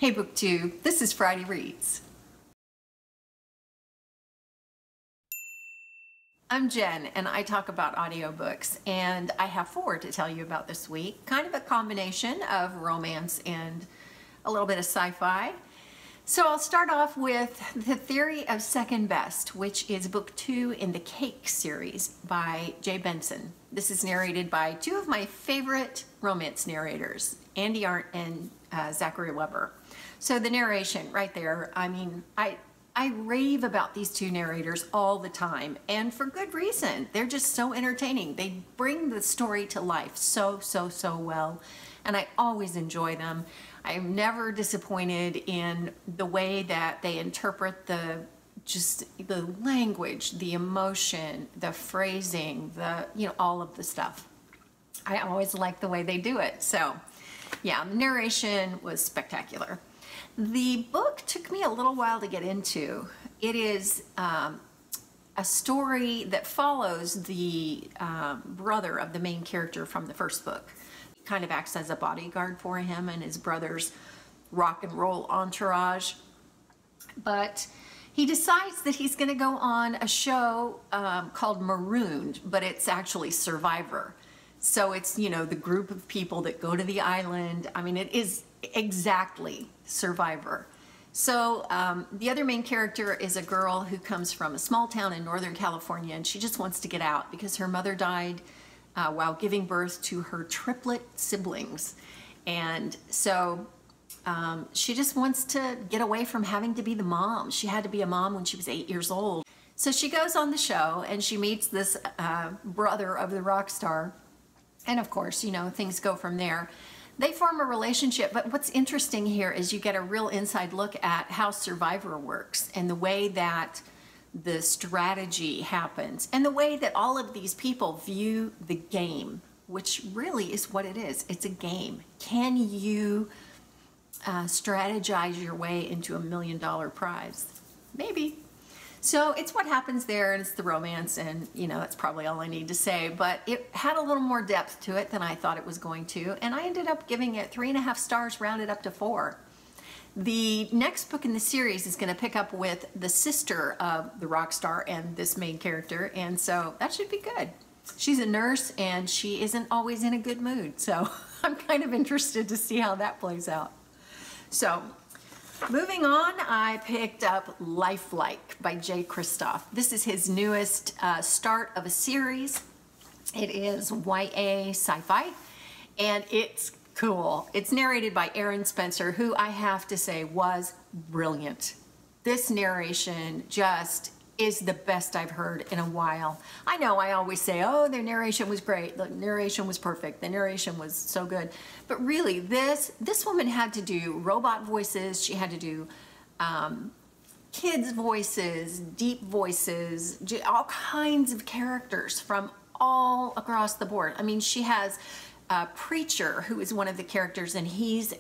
Hey BookTube, this is Friday Reads. I'm Jen and I talk about audiobooks, and I have 4 to tell you about this week. Kind of a combination of romance and a little bit of sci-fi. So I'll start off with The Theory of Second Best, which is book 2 in the Cake series by Jay Bengtsson. This is narrated by 2 of my favorite romance narrators, Arndt and Zachary. So the narration right there, I mean, I rave about these 2 narrators all the time, and for good reason. They're just so entertaining. They bring the story to life so well, and I always enjoy them. I'm never disappointed in the way that they interpret the language, the emotion, the phrasing, all of the stuff. I always like the way they do it. So yeah, the narration was spectacular. The book took me a little while to get into. It is a story that follows the brother of the main character from the first book. He kind of acts as a bodyguard for him and his brother's rock and roll entourage. But he decides that he's going to go on a show called Marooned, but it's actually Survivor. So it's, the group of people that go to the island. I mean, it is exactly Survivor. So the other main character is a girl who comes from a small town in Northern California, and she just wants to get out because her mother died while giving birth to her triplet siblings. And so she just wants to get away from having to be the mom. She had to be a mom when she was 8 years old. So she goes on the show and she meets this brother of the rock star. And of course, things go from there. They form a relationship, but what's interesting here is you get a real inside look at how Survivor works and the way that the strategy happens and the way that all of these people view the game, which really is what it is. It's a game. Can you strategize your way into $1 million prize? Maybe. So it's what happens there, and it's the romance, and that's probably all I need to say, but it had a little more depth to it than I thought it was going to, and I ended up giving it 3.5 stars, rounded up to 4. The next book in the series is going to pick up with the sister of the rock star and this main character, and so that should be good. She's a nurse and she isn't always in a good mood, so I'm kind of interested to see how that plays out. So moving on, I picked up Lifelike by Jay Kristoff. This is his newest start of a series. It is YA sci-fi, and it's cool. It's narrated by Erin Spencer, who I have to say was brilliant. This narration just is the best I've heard in a while. I know I always say, oh, their narration was great, the narration was perfect, the narration was so good. But really, this woman had to do robot voices, she had to do kids' voices, deep voices, all kinds of characters from all across the board. I mean, she has a preacher who is one of the characters, and he's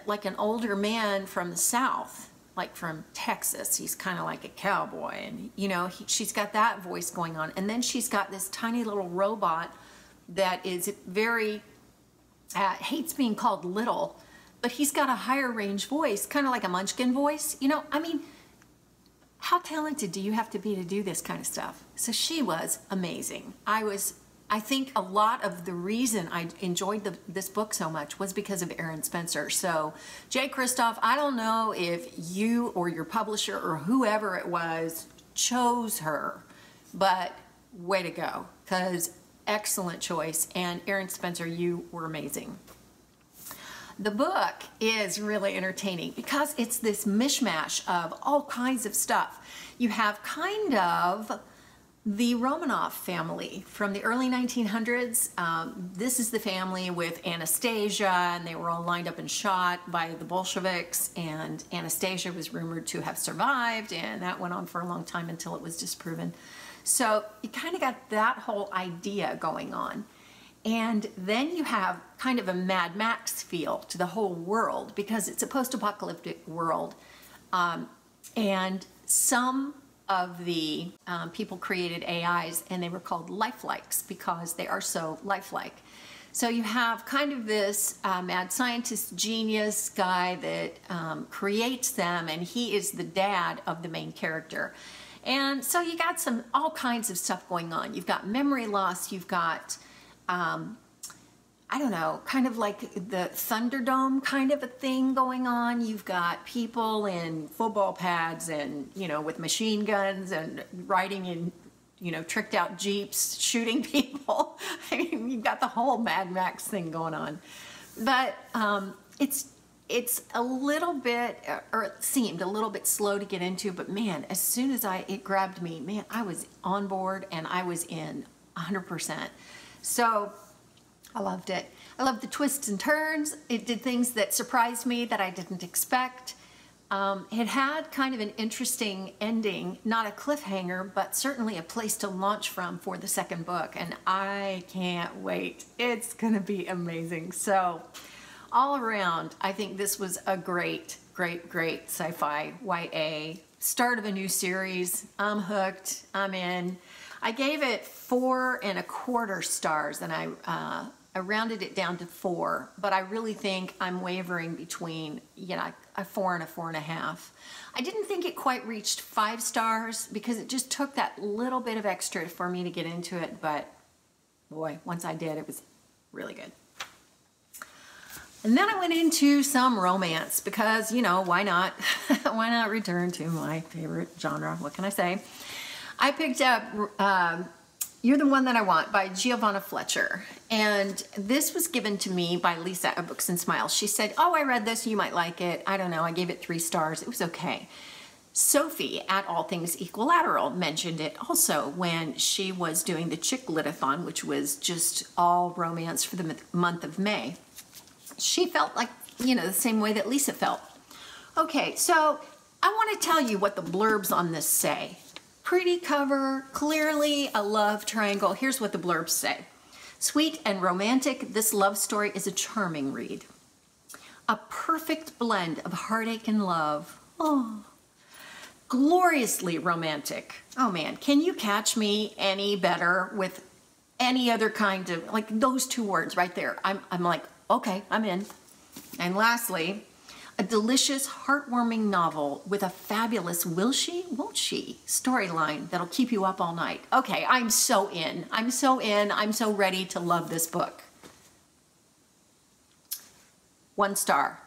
like an older man from the South, like from Texas. He's kind of like a cowboy, and she's got that voice going on. And then she's got this tiny little robot that is very hates being called little, but he's got a higher range voice, kind of like a Munchkin voice. I mean, how talented do you have to be to do this kind of stuff? So she was amazing. I think a lot of the reason I enjoyed this book so much was because of Erin Spencer. So Jay Kristoff, I don't know if you or your publisher or whoever it was chose her, but way to go, because excellent choice. And Erin Spencer, you were amazing. The book is really entertaining because it's this mishmash of all kinds of stuff. You have kind of the Romashov family from the early 1900s. This is the family with Anastasia, and they were all lined up and shot by the Bolsheviks, and Anastasia was rumored to have survived, and that went on for a long time until it was disproven. So you kind of got that whole idea going on. And then you have kind of a Mad Max feel to the whole world because it's a post-apocalyptic world. And some of the people created AIs, and they were called lifelikes because they are so lifelike. So you have kind of this mad scientist genius guy that creates them, and he is the dad of the main character. And so you got all kinds of stuff going on. You've got memory loss, you've got, I don't know, kind of like the Thunderdome kind of a thing going on. You've got people in football pads and, you know, with machine guns and riding in, you know, tricked out Jeeps, shooting people. I mean, you've got the whole Mad Max thing going on. But it's a little bit, or it seemed a little bit slow to get into, but man, as soon as it grabbed me, man, I was on board and I was in 100%. So I loved it. I loved the twists and turns. It did things that surprised me that I didn't expect. It had kind of an interesting ending, not a cliffhanger, but certainly a place to launch from for the second book. And I can't wait. It's going to be amazing. So all around, I think this was a great, great, great sci-fi YA. Start of a new series. I'm hooked. I'm in. I gave it 4.25 stars, and I rounded it down to 4, but I really think I'm wavering between, you know, a 4 and a 4.5. I didn't think it quite reached 5 stars because it just took that little bit of extra for me to get into it, but boy, once I did, it was really good. And then I went into some romance because, you know, why not? Why not return to my favorite genre? What can I say? I picked up You're the One That I Want by Giovanna Fletcher. And this was given to me by Lisa at Books and Smiles. She said, oh, I read this, you might like it. I don't know, I gave it 3 stars. It was okay. Sophie at All Things Equilateral mentioned it also when she was doing the Chick Lit-a-thon, which was just all romance for the month of May. She felt like, you know, the same way that Lisa felt. Okay, so I want to tell you what the blurbs on this say. Pretty cover, clearly a love triangle. Here's what the blurbs say. Sweet and romantic, this love story is a charming read. A perfect blend of heartache and love. Oh, gloriously romantic. Oh man, can you catch me any better with any other kind of, like those 2 words right there? I'm like, okay, I'm in. And lastly, a delicious, heartwarming novel with a fabulous will she, won't she storyline that'll keep you up all night. Okay, I'm so in. I'm so in. I'm so ready to love this book. 1 star.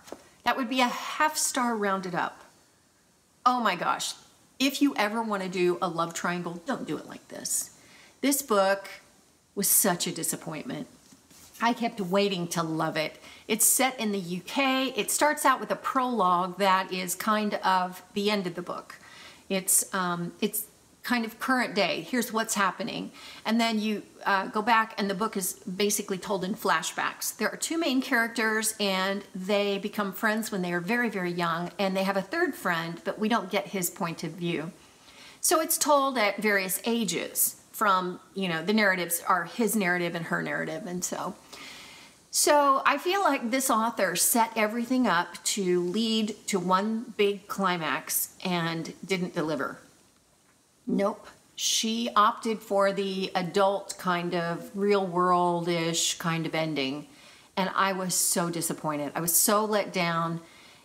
That would be a half star rounded up. Oh my gosh. If you ever want to do a love triangle, don't do it like this. This book was such a disappointment. I kept waiting to love it. It's set in the UK. It starts out with a prologue that is kind of the end of the book. It's kind of current day. Here's what's happening. And then you go back and the book is basically told in flashbacks. There are 2 main characters and they become friends when they are very, very young, and they have a 3rd friend, but we don't get his point of view. So it's told at various ages from, you know, the narratives are his narrative and her narrative, and so I feel like this author set everything up to lead to one big climax and didn't deliver. Nope. She opted for the adult kind of real world-ish kind of ending. And I was so disappointed. I was so let down.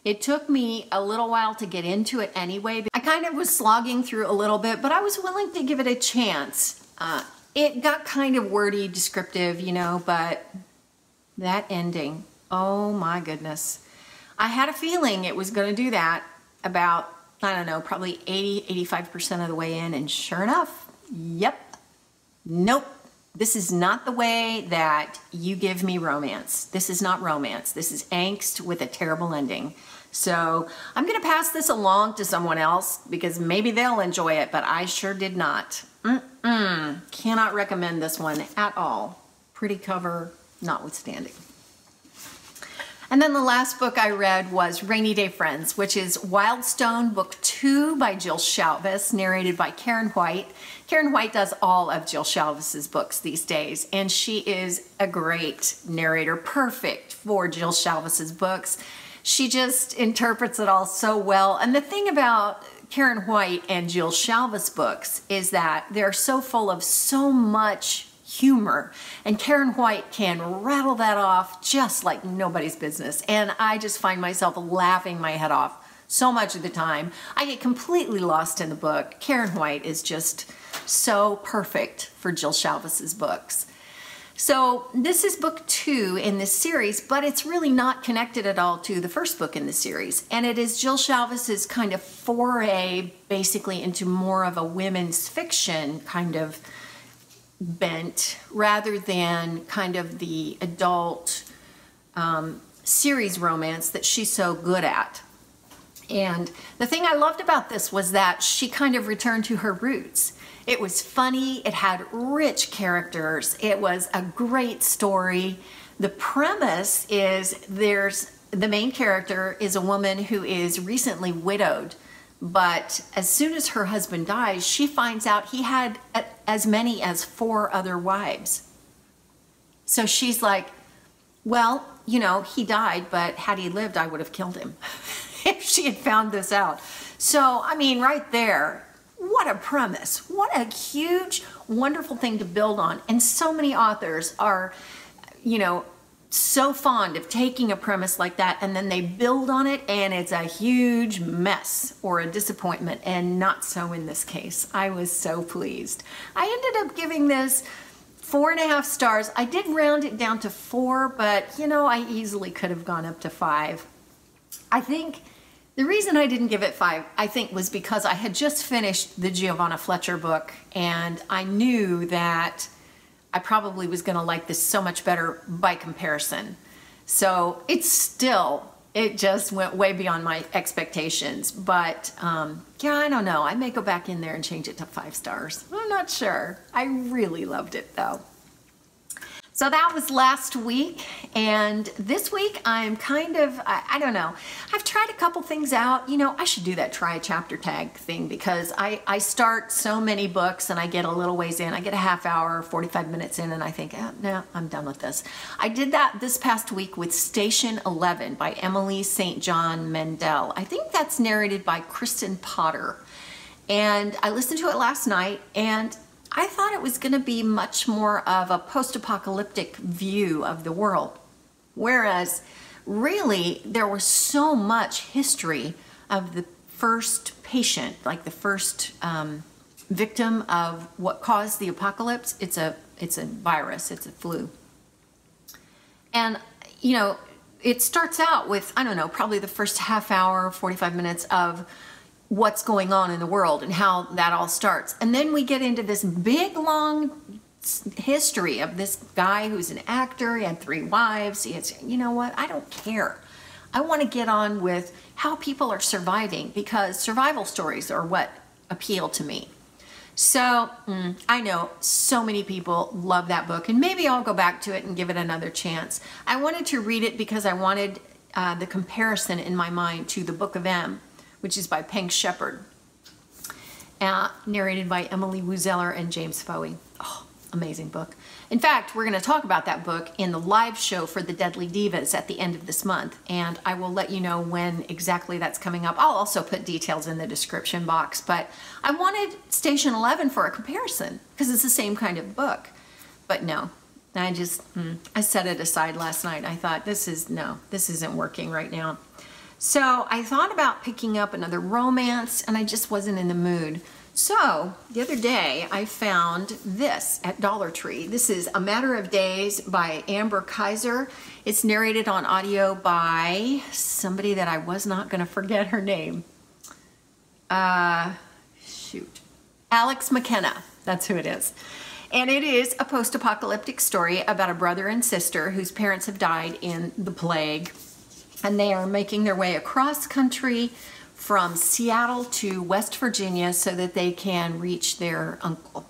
It took me a little while to get into it anyway. I kind of was slogging through a little bit, but I was willing to give it a chance. It got kind of wordy, descriptive, you know, but that ending, oh my goodness. I had a feeling it was going to do that about, I don't know, probably 80-85% of the way in, and sure enough, yep, nope. This is not the way that you give me romance. This is not romance. This is angst with a terrible ending. So I'm going to pass this along to someone else because maybe they'll enjoy it, but I sure did not. Cannot recommend this one at all. Pretty cover notwithstanding. And then the last book I read was Rainy Day Friends, which is Wildstone Book 2 by Jill Shalvis, narrated by Karen White. Karen White does all of Jill Shalvis's books these days, and she is a great narrator, perfect for Jill Shalvis's books. She just interprets it all so well. And the thing about Karen White and Jill Shalvis books is that they're so full of so much humor. And Karen White can rattle that off just like nobody's business. And I just find myself laughing my head off so much of the time. I get completely lost in the book. Karen White is just so perfect for Jill Shalvis's books. So this is book 2 in this series, but it's really not connected at all to the first book in the series. And it is Jill Shalvis's kind of foray basically into more of a women's fiction kind of bent rather than kind of the adult series romance that she's so good at. And the thing I loved about this was that she kind of returned to her roots. It was funny, it had rich characters, it was a great story. The premise is the main character is a woman who is recently widowed, but as soon as her husband dies, she finds out he had as many as 4 other wives. So she's like, well, you know, he died, but had he lived, I would have killed him if she had found this out. So, I mean, right there, what a premise. What a huge, wonderful thing to build on. And so many authors are, you know, so fond of taking a premise like that and then they build on it and it's a huge mess or a disappointment, and not so in this case. I was so pleased. I ended up giving this 4.5 stars. I did round it down to 4, but you know, I easily could have gone up to 5. I think the reason I didn't give it 5, I think, was because I had just finished the Giovanna Fletcher book and I knew that I probably was going to like this so much better by comparison. So it just went way beyond my expectations. But yeah, I don't know. I may go back in there and change it to 5 stars. I'm not sure. I really loved it though. So that was last week, and this week I'm kind of, I don't know, I've tried a couple things out. You know, I should do that try a chapter tag thing, because I start so many books and I get a little ways in. I get a half hour, 45 minutes in, and I think, oh, no, I'm done with this. I did that this past week with Station 11 by Emily St. John Mandel. I think that's narrated by Kristen Potter. And I listened to it last night, and I thought it was going to be much more of a post-apocalyptic view of the world, whereas really there was so much history of the first patient, like the first victim of what caused the apocalypse. It's a virus, it's a flu. And, you know, it starts out with, I don't know, probably the first half hour, 45 minutes of what's going on in the world and how that all starts. And then we get into this big, long history of this guy who's an actor. He had 3 wives. He has, you know what? I don't care. I want to get on with how people are surviving, because survival stories are what appeal to me. So I know so many people love that book, and maybe I'll go back to it and give it another chance. I wanted to read it because I wanted the comparison in my mind to The Book of M, which is by Peng Shepherd, narrated by Emily Zeller and James Fouhey. Oh, amazing book. In fact, we're going to talk about that book in the live show for the Deadly Divas at the end of this month, and I will let you know when exactly that's coming up. I'll also put details in the description box, but I wanted Station 11 for a comparison because it's the same kind of book. But no, I just, I set it aside last night. I thought, this isn't working right now. So I thought about picking up another romance, and I just wasn't in the mood. So the other day I found this at Dollar Tree. This is A Matter of Days by Amber Kizer. It's narrated on audio by somebody that I was not going to forget her name. Alex McKenna. That's who it is. And it is a post-apocalyptic story about a brother and sister whose parents have died in the plague. And they are making their way across country from Seattle to West Virginia so that they can reach their uncle.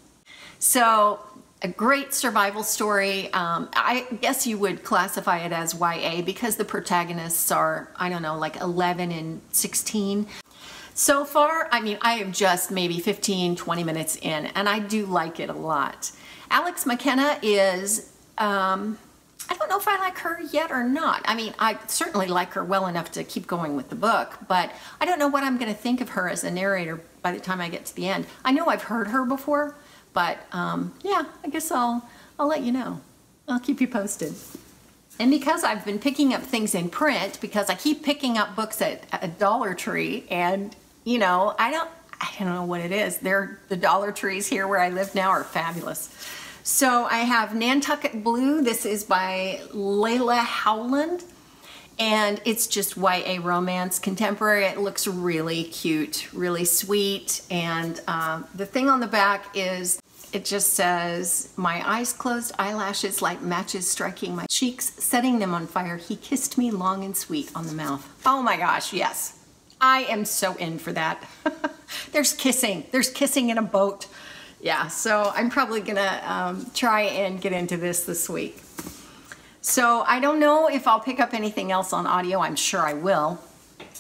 So a great survival story. I guess you would classify it as YA because the protagonists are, I don't know, like 11 and 16. So far, I mean, I am just maybe 15, 20 minutes in, and I do like it a lot. Alex McKenna is, I don't know if I like her yet or not. I mean, I certainly like her well enough to keep going with the book, but I don't know what I'm going to think of her as a narrator by the time I get to the end. I know I've heard her before, but yeah, I guess I'll I'll let you know. I'll keep you posted. And because I've been picking up things in print, because I keep picking up books at a Dollar Tree, and you know, I don't know what it is. The Dollar Trees here where I live now are fabulous. So I have Nantucket Blue. This is by Leila Howland, and it's just YA romance, contemporary. It looks really cute, really sweet, and the thing on the back is, it just says, my eyes closed, eyelashes like matches striking my cheeks, setting them on fire. He kissed me long and sweet on the mouth. Oh my gosh, yes. I am so in for that. There's kissing in a boat. Yeah, so I'm probably gonna try and get into this week. So I don't know if I'll pick up anything else on audio. I'm sure I will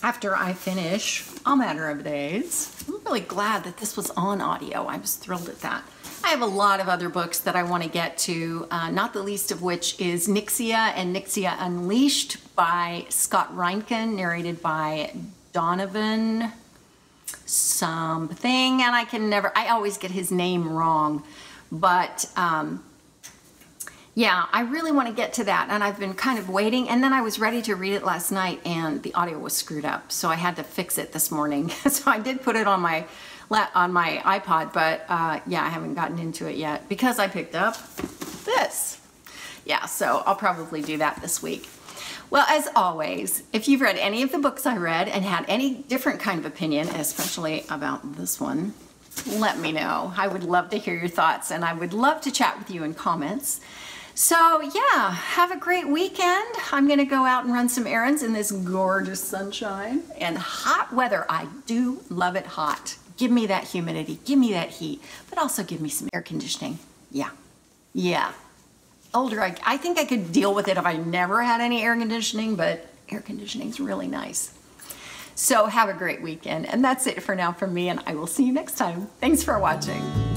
after I finish A Matter of Days. I'm really glad that this was on audio. I was thrilled at that. I have a lot of other books that I want to get to, not the least of which is Nyxia and Nyxia Unleashed by Scott Reintgen, narrated by Donovan something, and I always get his name wrong, but yeah, I really want to get to that, and I've been kind of waiting, and then I was ready to read it last night and the audio was screwed up, so I had to fix it this morning. So I did put it on my iPod, but yeah, I haven't gotten into it yet because I picked up this. Yeah, so I'll probably do that this week. Well, as always, if you've read any of the books I read and had any different kind of opinion, especially about this one, let me know. I would love to hear your thoughts, and I would love to chat with you in comments. So yeah, have a great weekend. I'm gonna go out and run some errands in this gorgeous sunshine and hot weather. I do love it hot. Give me that humidity, give me that heat, but also give me some air conditioning. Yeah. Older, I think I could deal with it if I never had any air conditioning, but air conditioning is really nice. So have a great weekend, and that's it for now from me, and I will see you next time. Thanks for watching.